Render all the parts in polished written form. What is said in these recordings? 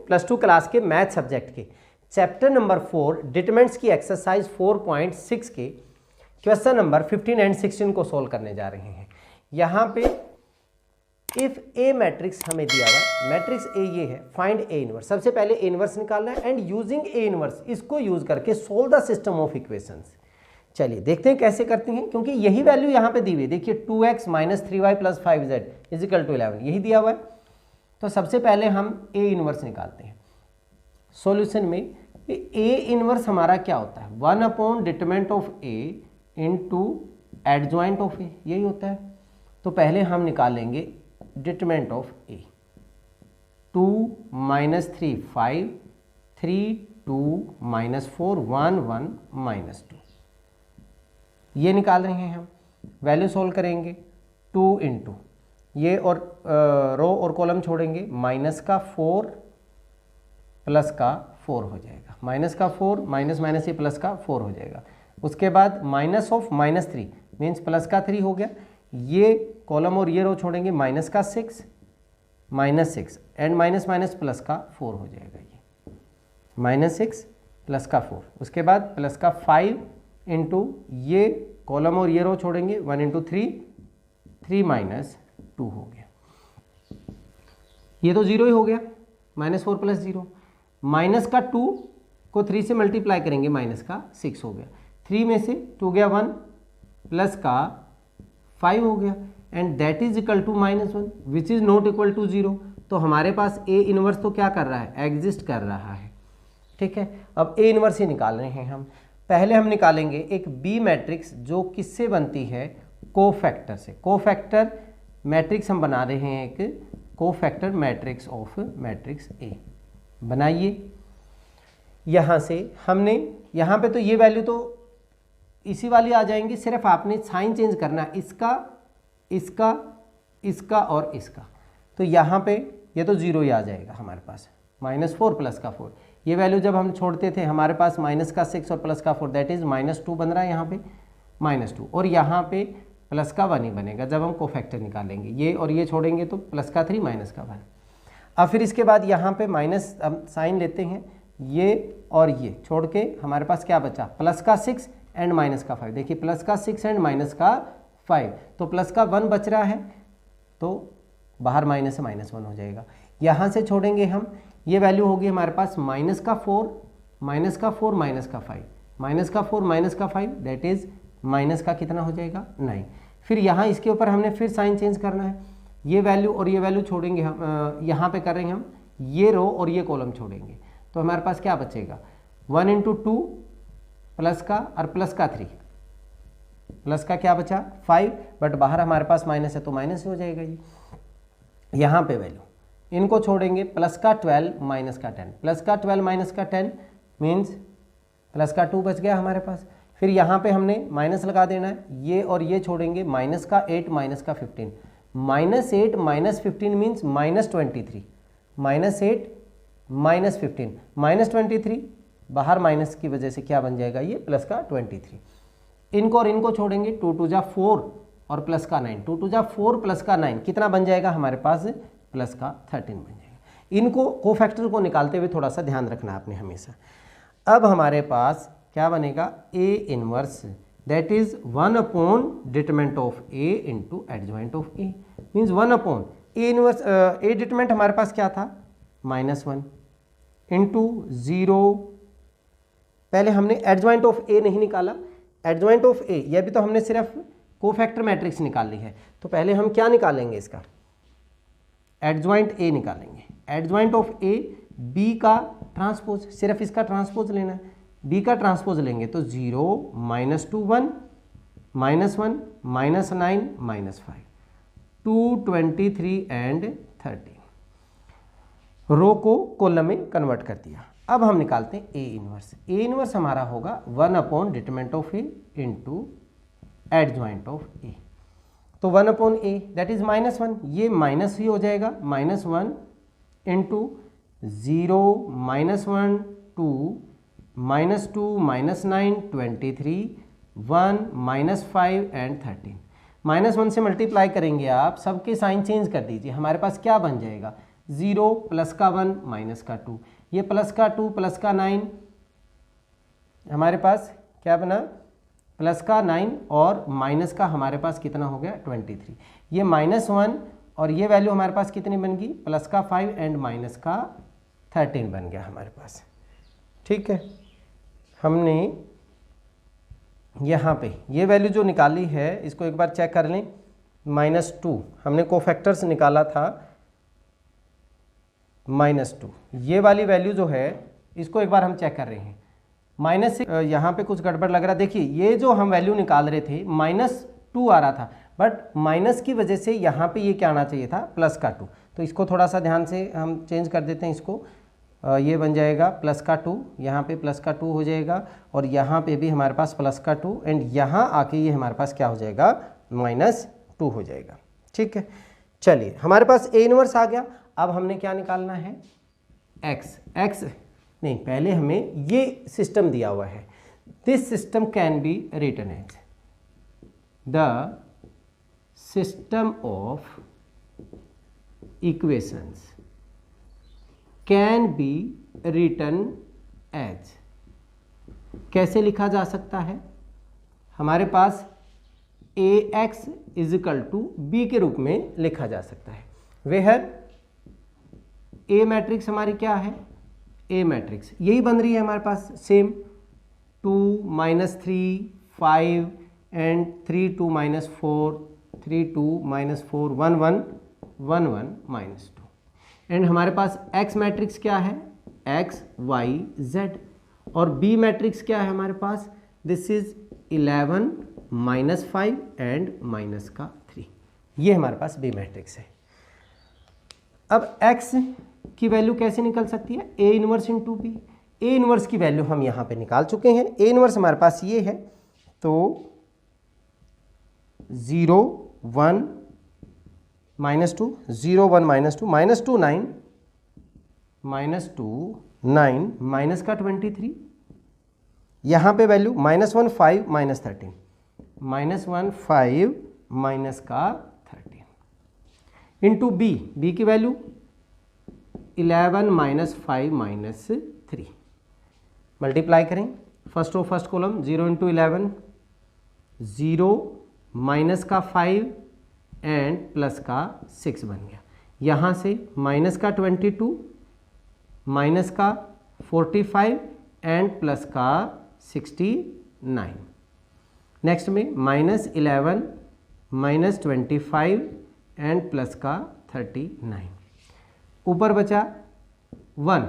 +2 class के math subject के chapter number 4 determinants की एक्सरसाइज 4.6 के क्वेश्चन नंबर 15 एंड 16 को सोल्व करने जा रहे हैं। यहाँ पे इफ ए मैट्रिक्स हमें दिया हुआ, मैट्रिक्स ए ये है, फाइंड ए इनवर्स। सबसे पहले ए इनवर्स निकालना है एंड यूजिंग ए इनवर्स, इसको यूज करके solve the system of equations. चलिए देखते हैं कैसे करते हैं, क्योंकि यही वैल्यू यहाँ पे दी हुई है। देखिए 2x - 3y + 5z = 11, यही दिया हुआ है। तो सबसे पहले हम ए इनवर्स निकालते हैं। सॉल्यूशन में ए इनवर्स हमारा क्या होता है, 1 determinant of A into adjoint of A, यही होता है। तो पहले हम निकालेंगे डिटरमिनेंट ऑफ ए। 2 - 3 5, 3 2 - 4 1 1 - 2, ये निकाल रहे हैं हम। वैल्यू सोल्व करेंगे 2 इंटू ये और रो और कॉलम छोड़ेंगे, -4 +4 हो जाएगा, -4 माइनस ये +4 हो जाएगा। उसके बाद -3 मीन्स +3 हो गया। ये कॉलम और ये रो छोड़ेंगे, -6 एंड +4 हो जाएगा, ये -6 +4। उसके बाद +5 इंटू ये कॉलम और ये रो छोड़ेंगे, 1 इंटू 3 -2 हो गया। ये तो 0 ही हो गया, -4 + 0। -2 को 3 से मल्टीप्लाई करेंगे, -6 हो गया। 3 में से 2 गया 1 +5 हो गया, and that is equal to -1 which is not equal to 0। तो हमारे पास ए इनवर्स तो क्या कर रहा है, एग्जिस्ट कर रहा है। ठीक है, अब ए इनवर्स ही निकाल रहे हैं हम। पहले हम निकालेंगे एक बी मैट्रिक्स जो किससे बनती है, कोफैक्टर से। कोफैक्टर मैट्रिक्स हम बना रहे हैं, एक cofactor matrix of matrix A बनाइए। यहाँ से हमने यहाँ पे तो ये वैल्यू तो इसी वाली आ जाएंगी, सिर्फ आपने साइन चेंज करना है, इसका और इसका। तो यहाँ पे ये तो 0 ही आ जाएगा हमारे पास, -4 +4। ये वैल्यू जब हम छोड़ते थे हमारे पास -6 और +4 दैट इज -2 बन रहा है, यहाँ पे -2, और यहाँ पे +1 ही बनेगा जब हम कोफैक्टर निकालेंगे। ये और ये छोड़ेंगे तो +3 -1। अब फिर इसके बाद यहाँ पे माइनस अब साइन लेते हैं, ये और ये छोड़ के हमारे पास क्या बचा, +6 एंड -5। देखिए +6 एंड -5, तो +1 बच रहा है, तो बाहर माइनस से -1 हो जाएगा। यहाँ से छोड़ेंगे हम, ये वैल्यू होगी हमारे पास -4 -5 दैट इज माइनस का कितना हो जाएगा, 9। फिर यहाँ इसके ऊपर हमने फिर साइन चेंज करना है, ये वैल्यू और ये वैल्यू छोड़ेंगे हम, यहाँ पे करेंगे हम, ये रो और ये कॉलम छोड़ेंगे। तो हमारे पास क्या बचेगा, 1 इंटू 2 प्लस का और प्लस का 3, प्लस का क्या बचा 5, बट बाहर हमारे पास माइनस है तो माइनस हो जाएगा ये। यहाँ पे वैल्यू इनको छोड़ेंगे, +12 -10, +12 -10 मीन्स +2 बच गया हमारे पास। फिर यहाँ पे हमने माइनस लगा देना है, ये और ये छोड़ेंगे, -8 -15, -8 -15 मीन्स -23, -8 -15 -23, बाहर माइनस की वजह से क्या बन जाएगा ये +23। इनको और इनको छोड़ेंगे, 2 2 जा 4 और +9, 2 2 जा 4 +9 कितना बन जाएगा हमारे पास, +13 बन जाएगा। इनको कोफैक्टर को निकालते हुए थोड़ा सा ध्यान रखना आपने हमेशा। अब हमारे पास क्या बनेगा, A inverse that is 1 determinant of A into adjoint of A, means 1 A inverse. A determinant हमारे पास क्या था, -1 इंटू 0। पहले हमने एडजॉइंट ऑफ ए नहीं निकाला, एडजॉइंट ऑफ ए यह भी तो हमने सिर्फ कोफैक्टर मैट्रिक्स निकाल ली है। तो पहले हम क्या निकालेंगे, इसका एडजॉइंट ए निकालेंगे। एडजॉइंट ऑफ ए बी का ट्रांसपोज, सिर्फ इसका ट्रांसपोज लेना है, बी का ट्रांसपोज लेंगे तो 0 -2 1 -1 -9 -5 2 23 एंड 13, रो को कॉलम में कन्वर्ट कर दिया। अब हम निकालते हैं ए इनवर्स। ए इनवर्स हमारा होगा 1 determinant of A into adjoint of A. तो 1 ए दैट इज -1, ये माइनस ही हो जाएगा, -1 इंटू 0 -1 2 -2 -9 23 1 -5 एंड 13। -1 से मल्टीप्लाई करेंगे आप, सबके साइन चेंज कर दीजिए, हमारे पास क्या बन जाएगा, 0 प्लस का 1 माइनस का 2, ये प्लस का 2 प्लस का 9 हमारे पास क्या बना, प्लस का 9 और माइनस का हमारे पास कितना हो गया 23, ये -1 और ये वैल्यू हमारे पास कितनी बन गई, प्लस का 5 एंड माइनस का 13 बन गया हमारे पास। ठीक है, हमने यहाँ पे ये वैल्यू जो निकाली है इसको एक बार चेक कर लें। -2 हमने कोफैक्टर्स निकाला था, -2 ये वाली वैल्यू जो है इसको एक बार हम चेक कर रहे हैं। -6 यहाँ पे कुछ गड़बड़ लग रहा है। देखिए ये जो हम वैल्यू निकाल रहे थे -2 आ रहा था, बट माइनस की वजह से यहाँ पे ये क्या आना चाहिए था, प्लस का 2। तो इसको थोड़ा सा ध्यान से हम चेंज कर देते हैं इसको, ये बन जाएगा प्लस का 2, यहाँ पे प्लस का 2 हो जाएगा और यहाँ पे भी हमारे पास प्लस का 2 एंड यहाँ आके ये हमारे पास क्या हो जाएगा, -2 हो जाएगा। ठीक है, चलिए हमारे पास ए इनवर्स आ गया। अब हमने क्या निकालना है, x नहीं, पहले हमें ये सिस्टम दिया हुआ है। This system can be written as the system of equations can be written as, कैसे लिखा जा सकता है, हमारे पास ax इजिकल टू बी के रूप में लिखा जा सकता है। वेयर ए मैट्रिक्स हमारी क्या है, ए मैट्रिक्स यही बन रही है हमारे पास सेम, 2 -3 5 एंड 3 2 -4 3 2 -4 1 1 1 1 -2 एंड हमारे पास x मैट्रिक्स क्या है, x y z और b मैट्रिक्स क्या है हमारे पास, दिस इज 11 -5 एंड माइनस का 3, ये हमारे पास b मैट्रिक्स है। अब x की वैल्यू कैसे निकल सकती है, a inverse into B. a inverse की वैल्यू हम यहाँ पे निकाल चुके हैं, a इनवर्स हमारे पास ये है, तो 0 1 -2 0 1 -2 9 -2 9 माइनस का 23, यहाँ पे वैल्यू -1 5 -13 -1 5 माइनस का 13 इंटू बी की वैल्यू 11 -5 -3, मल्टीप्लाई करें फर्स्ट कॉलम 0 इंटू 11 0 माइनस का 5 एंड प्लस का 6 बन गया, यहाँ से माइनस का 22 माइनस का 45 एंड प्लस का 69, नेक्स्ट में -11 -25 एंड प्लस का 39, ऊपर बचा 1,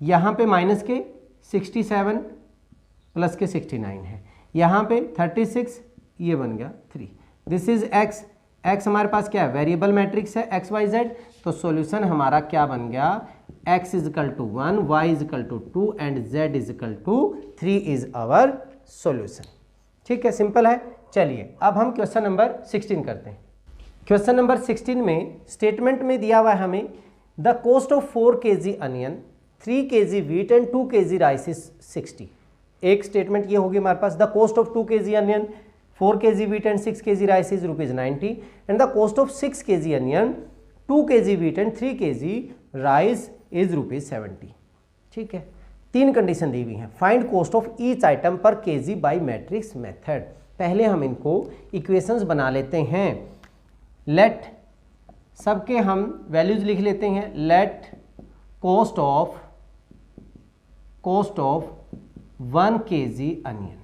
यहाँ पे माइनस के 67 प्लस के 69 है, यहाँ पे 36, ये बन गया 3। दिस इज x हमारे पास क्या है, वेरिएबल मैट्रिक्स है x y z, तो सॉल्यूशन हमारा क्या बन गया, x equal to 1 y equal to 2 and z equal to 3 is our solution. ठीक है, सिंपल है। चलिए अब हम क्वेश्चन नंबर 16 करते हैं। क्वेश्चन नंबर 16 में स्टेटमेंट में दिया हुआ है हमें the cost of 4 kg onion 3 kg wheat and 2 kg rice is 60। एक स्टेटमेंट ये होगी हमारे पास, the cost of 2 kg onion 4 kg wheat and 6 kg rice is ₹90 and the cost of 6 kg onion 2 kg wheat and 3 kg rice is ₹70। ठीक है, 3 condition दी हुई हैं। Find cost of each item पर kg बाय मैट्रिक्स मेथड। पहले हम इनको equations बना लेते हैं। लेट सबके हम वैल्यूज लिख लेते हैं। Let cost of 1 kg onion,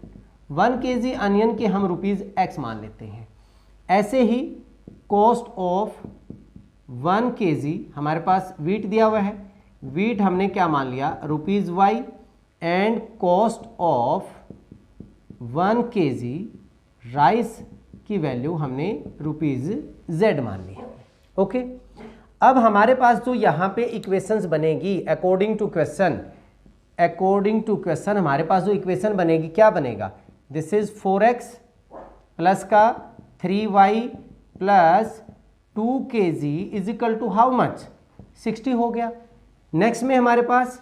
1 kg onion के हम ₹x मान लेते हैं। ऐसे ही कॉस्ट ऑफ 1 kg हमारे पास वीट दिया हुआ है, वीट हमने क्या मान लिया ₹y and cost of 1 kg rice की वैल्यू हमने ₹z मान ली। ओके, अब हमारे पास जो यहाँ पे इक्वेशंस बनेगी अकॉर्डिंग टू क्वेश्चन हमारे पास जो इक्वेशन बनेगी क्या बनेगा, दिस इज 4x प्लस का 3y plus 2 kg is equal to how much 60 हो गया। नेक्स्ट में हमारे पास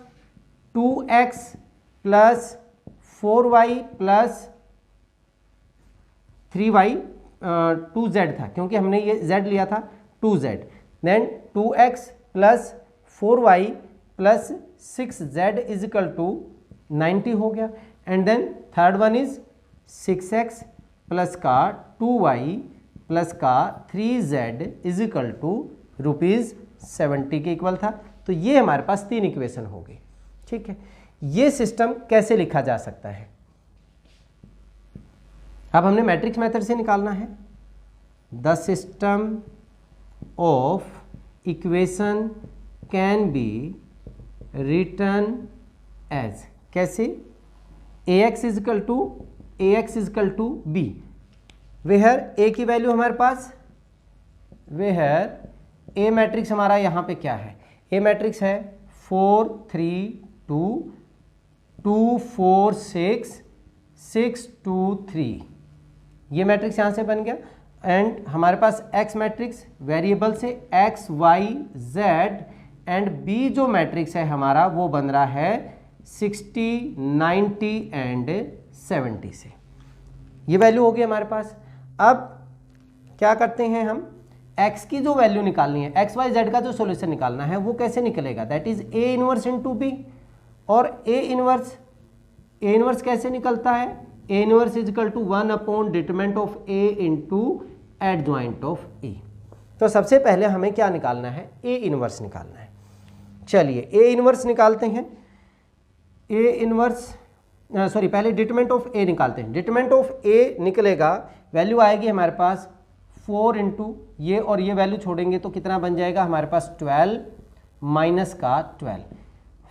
2x plus 4y plus 3y 2z था क्योंकि हमने ये z लिया था 2z, then 2x plus 4y plus 6z is equal to 90 हो गया। And then third one is 6x plus का 2y प्लस का 3z इज इक्वल टू ₹70 के इक्वल था। तो ये हमारे पास 3 इक्वेशन हो गई। ठीक है, ये सिस्टम कैसे लिखा जा सकता है? अब हमने मैट्रिक्स मेथड से निकालना है। The system of equation can be written as, कैसे? ax equal to b, where a की वैल्यू हमारे पास, वेयर a मैट्रिक्स हमारा यहाँ पे क्या है? a मैट्रिक्स है 4 3 2 2 4 6 6 2 3, ये मैट्रिक्स यहाँ से बन गया। एंड हमारे पास x मैट्रिक्स वेरिएबल से x y z, and b जो मैट्रिक्स है हमारा वो बन रहा है 60 90 एंड 70 से। ये वैल्यू होगी हमारे पास। अब क्या करते हैं हम, x की जो वैल्यू निकालनी है, x y z का जो सॉल्यूशन निकालना है वो कैसे निकलेगा? That is a inverse into b। और a इनवर्स कैसे निकलता है? a inverse is equal to 1 upon determinant of a into adjoint of a। तो सबसे पहले हमें क्या निकालना है? a इनवर्स निकालना है। चलिए a इनवर्स निकालते हैं। a इनवर्स पहले डिटरमिनेंट ऑफ a निकालते हैं। डिटरमिनेंट ऑफ a निकलेगा, वैल्यू आएगी हमारे पास 4 इंटू ये और ये वैल्यू छोड़ेंगे तो कितना बन जाएगा हमारे पास 12 माइनस का 12,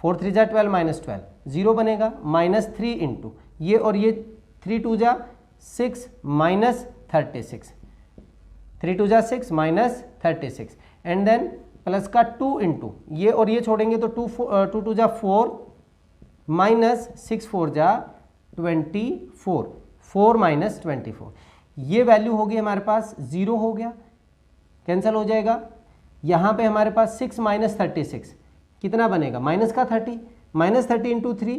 4 3 जा 12 माइनस 12, 0 बनेगा, माइनस 3 इंटू ये और ये 3 2 जा 6 माइनस 36, 3 2 जा 6 माइनस 36, एंड देन प्लस का 2 इंटू ये और ये छोड़ेंगे तो 2 2 जा 4 माइनस 6 4 जा 24, 4 माइनस 24, ये वैल्यू होगी हमारे पास 0 हो गया, कैंसिल हो जाएगा। यहाँ पे हमारे पास 6 माइनस 36 कितना बनेगा? माइनस का 30, माइनस 30 इंटू 3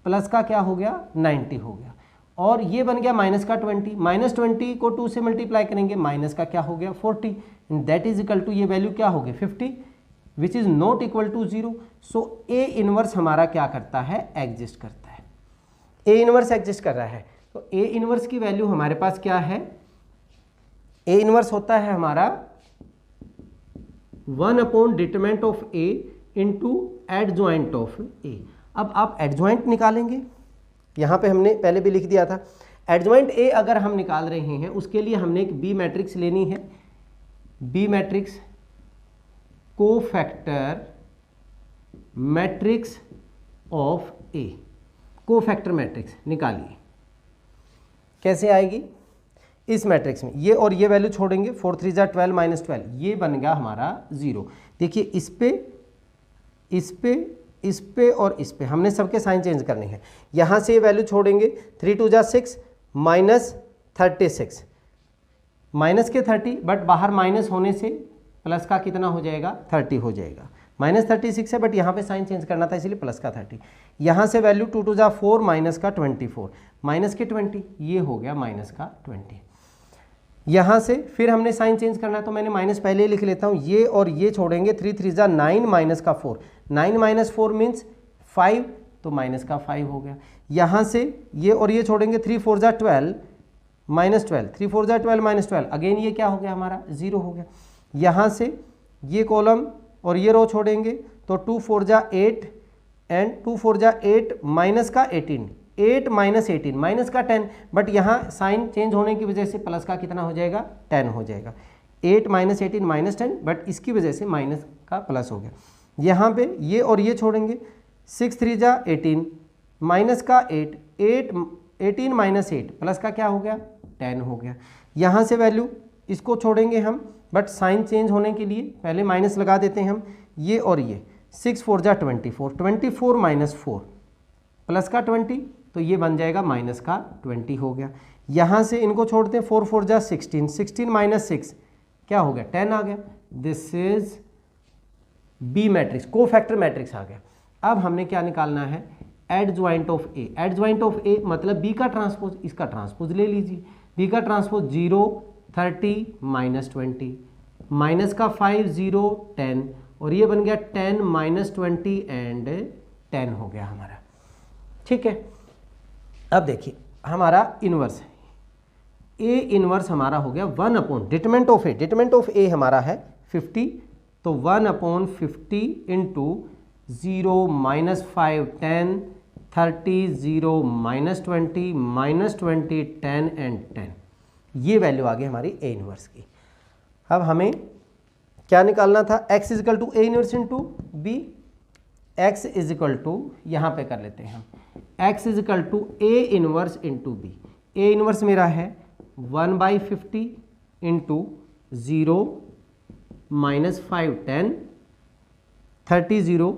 प्लस का क्या हो गया? 90 हो गया। और ये बन गया माइनस का 20, माइनस 20 को 2 से मल्टीप्लाई करेंगे, माइनस का क्या हो गया? 40, and that is equal to ये वैल्यू क्या हो गई? 50, which is not equal to 0। So A inverse हमारा क्या करता है? एग्जिस्ट करता है। ए इनवर्स एग्जिस्ट कर रहा है। तो ए इनवर्स की वैल्यू हमारे पास क्या है? ए इनवर्स होता है हमारा 1 upon determinant of A into adjoint of A. अब आप एडजॉइंट निकालेंगे, यहाँ पे हमने पहले भी लिख दिया था। एडजॉइंट ए अगर हम निकाल रहे हैं उसके लिए हमने एक बी मैट्रिक्स लेनी है। B matrix cofactor matrix of A, cofactor matrix निकालिए। कैसे आएगी? इस मैट्रिक्स में ये और ये वैल्यू छोड़ेंगे, 4 3 जा 12 माइनस 12, ये बन गया हमारा 0। देखिए इस पे और इस पे हमने सबके साइन चेंज करने हैं। यहाँ से ये वैल्यू छोड़ेंगे, 3 2 जा 6 माइनस 36, माइनस के 30, बट बाहर माइनस होने से प्लस का कितना हो जाएगा? 30 हो जाएगा। माइनस 36 है बट यहाँ पे साइन चेंज करना था इसलिए प्लस का 30। यहाँ से वैल्यू 2 2 जा 4 माइनस का 24, माइनस के 20, ये हो गया माइनस का 20। यहाँ से फिर हमने साइन चेंज करना है तो मैंने माइनस पहले ही लिख लेता हूँ। ये और ये छोड़ेंगे, 3 3 जा 9 माइनस का 4, 9 माइनस 4 मीन्स 5, तो माइनस का 5 हो गया। यहाँ से ये और ये छोड़ेंगे, 3 4 जा 12 माइनस 12, 3 4 जा 12 माइनस 12, अगेन ये क्या हो गया हमारा? 0 हो गया। यहाँ से ये कॉलम और ये रो छोड़ेंगे तो 2 4 जा 8 एंड 2 4 जा 8 माइनस का 18, 8 माइनस 18 माइनस का 10, बट यहाँ साइन चेंज होने की वजह से प्लस का कितना हो जाएगा? 10 हो जाएगा। 8 माइनस 18 माइनस 10, बट इसकी वजह से माइनस का प्लस हो गया। यहाँ पे ये और ये छोड़ेंगे, 6 3 जा 18 माइनस का 8, 18 माइनस 8 प्लस का क्या हो गया? 10 हो गया। यहाँ से वैल्यू इसको छोड़ेंगे हम, बट साइन चेंज होने के लिए पहले माइनस लगा देते हैं हम। ये और ये 6 4 जा 24, 24 माइनस 4 प्लस का 20, तो ये बन जाएगा माइनस का 20 हो गया। यहाँ से इनको छोड़ते हैं, 4 4 जा 16, 16 माइनस 6 क्या हो गया? 10 आ गया। This is B matrix, cofactor matrix आ गया। अब हमने क्या निकालना है? Adjoint of A. Adjoint of A मतलब बी का ट्रांसपोज, इसका ट्रांसपोज ले लीजिए। बी का ट्रांसपोज 0 30 माइनस 20, माइनस का 5 0 10, और ये बन गया 10 - 20 एंड 10 हो गया हमारा। ठीक है, अब देखिए हमारा इन्वर्स है, ए इन्वर्स हमारा हो गया 1 determinant of A, determinant of A हमारा है 50, तो 1/50 इंटू 0 - 5 10 30 0 - 20 -20 10 एंड 10, ये वैल्यू आ गई हमारी ए इन्वर्स की। अब हमें क्या निकालना था, x equal to A inverse into B, x equal to यहाँ पे कर लेते हैं हम, x equal to A inverse into B. A inverse मेरा है 1/50 इंटू 0 - 5 10 30 0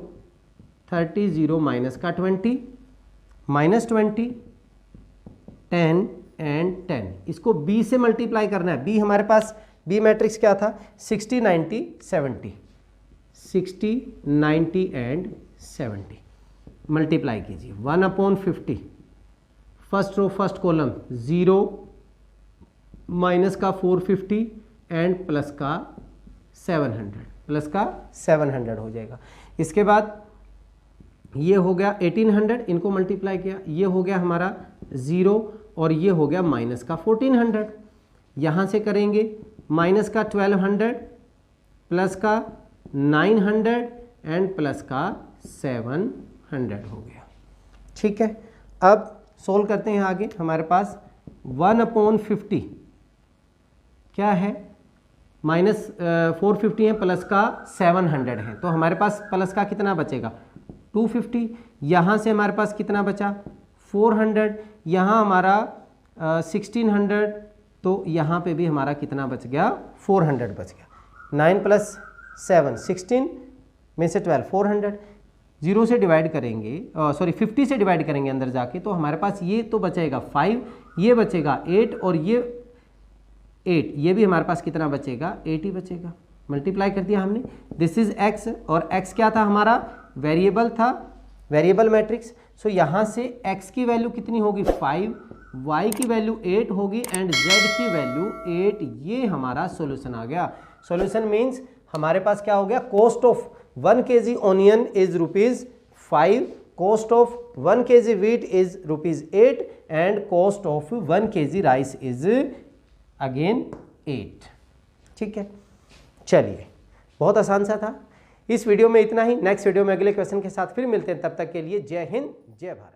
30 0 माइनस का 20 -20 10 एंड 10, इसको b से मल्टीप्लाई करना है। b हमारे पास बी मैट्रिक्स क्या था, 60 90 70, 60 90 एंड 70 मल्टीप्लाई कीजिए। 1/50 first row first column 0 minus का 450 एंड प्लस का 700, प्लस का 700 हो जाएगा। इसके बाद ये हो गया 1800, इनको मल्टीप्लाई किया, ये हो गया हमारा 0 और ये हो गया माइनस का 1400, यहाँ से करेंगे माइनस का 1200 प्लस का 900 एंड प्लस का 700 हो गया। ठीक है, अब सोल्व करते हैं आगे। हमारे पास 1/50 क्या है, माइनस 450 है प्लस का 700 है, तो हमारे पास प्लस का कितना बचेगा 250, यहाँ से हमारे पास कितना बचा 400, यहाँ हमारा 1600, तो यहाँ पे भी हमारा कितना बच गया 400 बच गया। 9 + 7 16 में से 12 400, 0 से डिवाइड करेंगे, सॉरी 50 से डिवाइड करेंगे अंदर जाके, तो हमारे पास ये तो बचेगा 5, ये बचेगा 8 और ये 8, ये भी हमारे पास कितना बचेगा 8 ही बचेगा। मल्टीप्लाई कर दिया हमने, दिस इज x और x क्या था हमारा वेरिएबल था, वेरिएबल मैट्रिक्स। सो यहाँ से x की वैल्यू कितनी होगी 5, y की वैल्यू 8 होगी एंड z की वैल्यू 8, ये हमारा सॉल्यूशन आ गया। सॉल्यूशन मीन्स हमारे पास क्या हो गया, cost of 1 kg onion is ₹5, cost of 1 kg wheat is ₹8 and cost of 1 kg rice is again 8। ठीक है, चलिए बहुत आसान सा था। इस वीडियो में इतना ही, नेक्स्ट वीडियो में अगले क्वेश्चन के साथ फिर मिलते हैं, तब तक के लिए जय हिंद जय भारत।